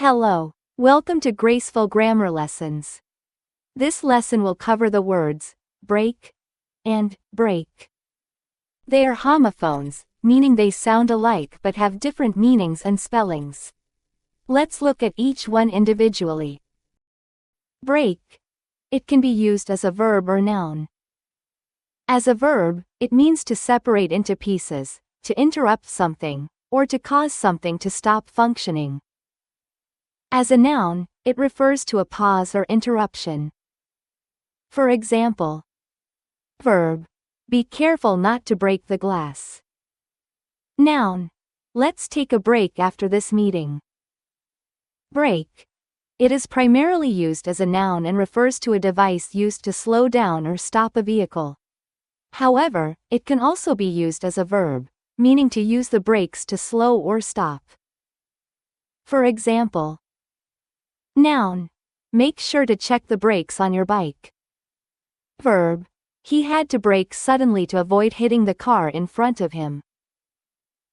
Hello. Welcome to Graceful Grammar Lessons. This lesson will cover the words break and break. They are homophones, meaning they sound alike but have different meanings and spellings. Let's look at each one individually. Break. It can be used as a verb or noun. As a verb, it means to separate into pieces, to interrupt something, or to cause something to stop functioning. As a noun, it refers to a pause or interruption. For example, verb, be careful not to break the glass. Noun, let's take a break after this meeting. Break. It is primarily used as a noun and refers to a device used to slow down or stop a vehicle. However, it can also be used as a verb, meaning to use the brakes to slow or stop. For example, noun, make sure to check the brakes on your bike. Verb, he had to brake suddenly to avoid hitting the car in front of him.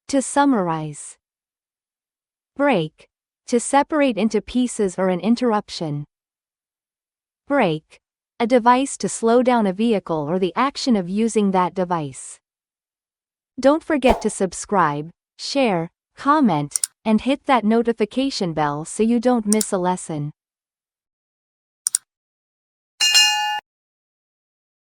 To summarize, break, to separate into pieces or an interruption. Brake, a device to slow down a vehicle or the action of using that device. Don't forget to subscribe, share, comment, and hit that notification bell so you don't miss a lesson.